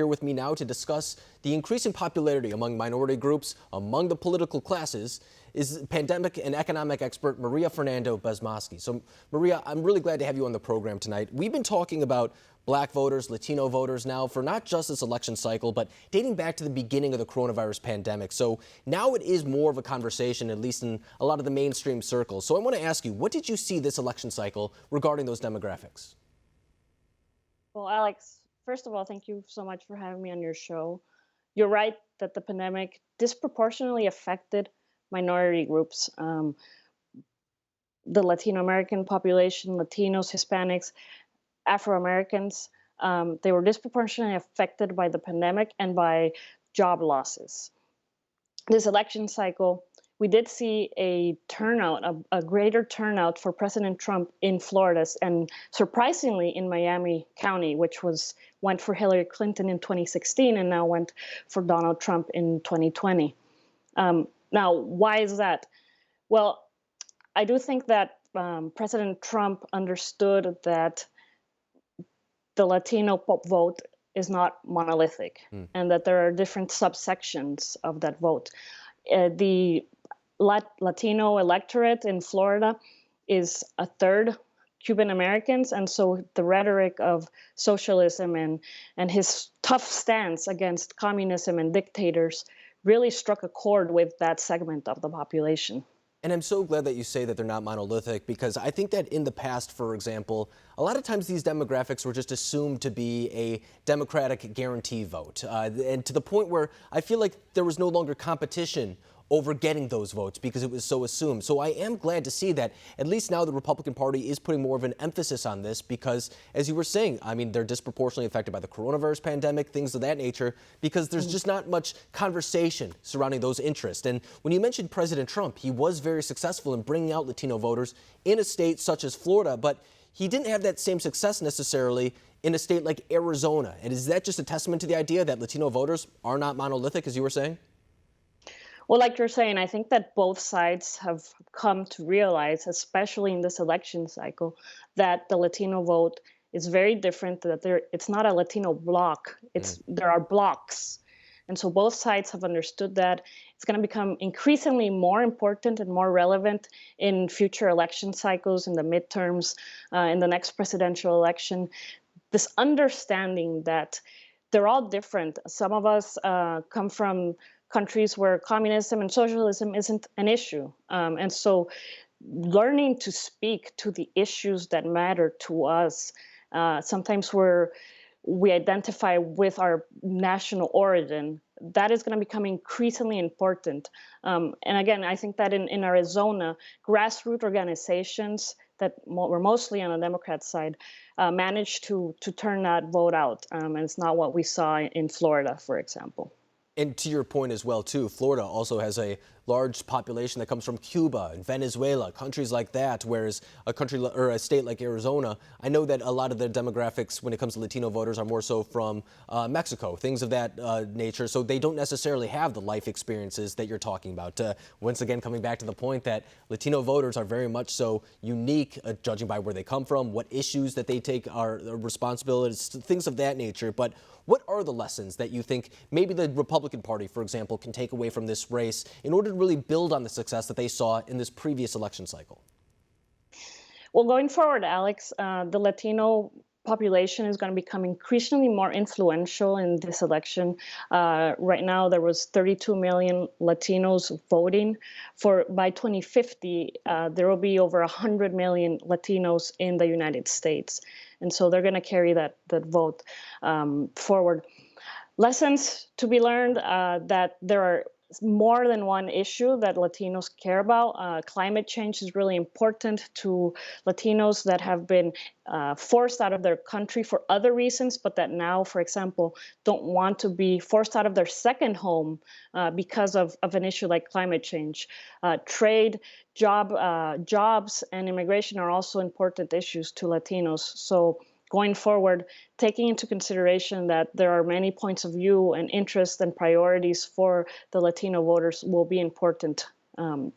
Here with me now to discuss the increasing popularity among minority groups, among the political classes, is pandemic and economic expert Maria Fernando-Bosmoski. So, Maria, I'm really glad to have you on the program tonight. We've been talking about Black voters, Latino voters now for not just this election cycle, but dating back to the beginning of the coronavirus pandemic. So now it is more of a conversation, at least in a lot of the mainstream circles. So I want to ask you, what did you see this election cycle regarding those demographics? Well, Alex, first of all, thank you so much for having me on your show. You're right that the pandemic disproportionately affected minority groups. The Latino American population, Latinos, Hispanics, Afro-Americans, they were disproportionately affected by the pandemic and by job losses. This election cycle, we did see a turnout, a greater turnout for President Trump in Florida, and surprisingly in Miami County, which went for Hillary Clinton in 2016 and now went for Donald Trump in 2020. Now, why is that? Well, I do think that President Trump understood that the Latino vote is not monolithic, and that there are different subsections of that vote. The Latino electorate in Florida is a third Cuban Americans, and so the rhetoric of socialism and his tough stance against communism and dictators really struck a chord with that segment of the population. And I'm so glad that you say that they're not monolithic, because I think that in the past, for example, a lot of times these demographics were just assumed to be a Democratic guarantee vote. And to the point where I feel like there was no longer competition over getting those votes because it was so assumed. So I am glad to see that at least now the Republican Party is putting more of an emphasis on this because, as you were saying, I mean, they're disproportionately affected by the coronavirus pandemic, things of that nature, because there's just not much conversation surrounding those interests. And when you mentioned President Trump, he was very successful in bringing out Latino voters in a state such as Florida, but he didn't have that same success necessarily in a state like Arizona. And is that just a testament to the idea that Latino voters are not monolithic, as you were saying? Well, like you're saying, I think that both sides have come to realize, especially in this election cycle, that the Latino vote is very different, that it's not a Latino bloc, there are blocks. And so both sides have understood that. It's going to become increasingly more important and more relevant in future election cycles, in the midterms, in the next presidential election. This understanding that they're all different. Some of us come from countries where communism and socialism isn't an issue. And so learning to speak to the issues that matter to us, sometimes we identify with our national origin, that is going to become increasingly important. And again, I think that in Arizona, grassroots organizations that were mostly on the Democrat side managed to turn that vote out. And it's not what we saw in Florida, for example. And to your point as well, too, Florida also has a large population that comes from Cuba and Venezuela, countries like that, whereas a country or a state like Arizona, I know that a lot of the demographics when it comes to Latino voters are more so from Mexico, things of that nature, so they don't necessarily have the life experiences that you're talking about. Once again, coming back to the point that Latino voters are very much so unique, judging by where they come from, what issues that they take are responsibilities, things of that nature. But what are the lessons that you think maybe the Republican Party, for example, can take away from this race in order to really build on the success that they saw in this previous election cycle? Well, going forward, Alex, the Latino population is going to become increasingly more influential in this election. Right now, there was 32 million Latinos voting. By 2050, there will be over 100 million Latinos in the United States. And so they're going to carry that vote forward. Lessons to be learned, that there are more than one issue that Latinos care about. Climate change is really important to Latinos that have been forced out of their country for other reasons, but that now, for example, don't want to be forced out of their second home because of an issue like climate change. Trade, jobs, and immigration are also important issues to Latinos. So going forward, taking into consideration that there are many points of view and interests and priorities for the Latino voters will be important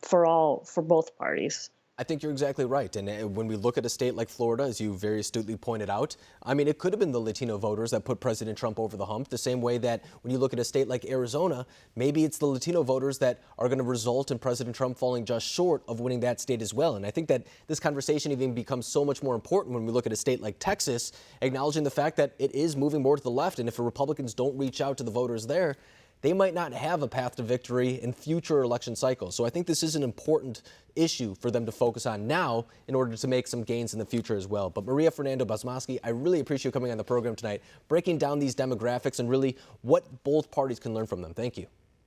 for both parties. I think you're exactly right. And when we look at a state like Florida, as you very astutely pointed out, I mean, it could have been the Latino voters that put President Trump over the hump, the same way that when you look at a state like Arizona, maybe it's the Latino voters that are going to result in President Trump falling just short of winning that state as well. And I think that this conversation even becomes so much more important when we look at a state like Texas, acknowledging the fact that it is moving more to the left. And if the Republicans don't reach out to the voters there, they might not have a path to victory in future election cycles. So I think this is an important issue for them to focus on now in order to make some gains in the future as well. But Maria Fernando-Bosmoski, I really appreciate you coming on the program tonight, breaking down these demographics and really what both parties can learn from them. Thank you.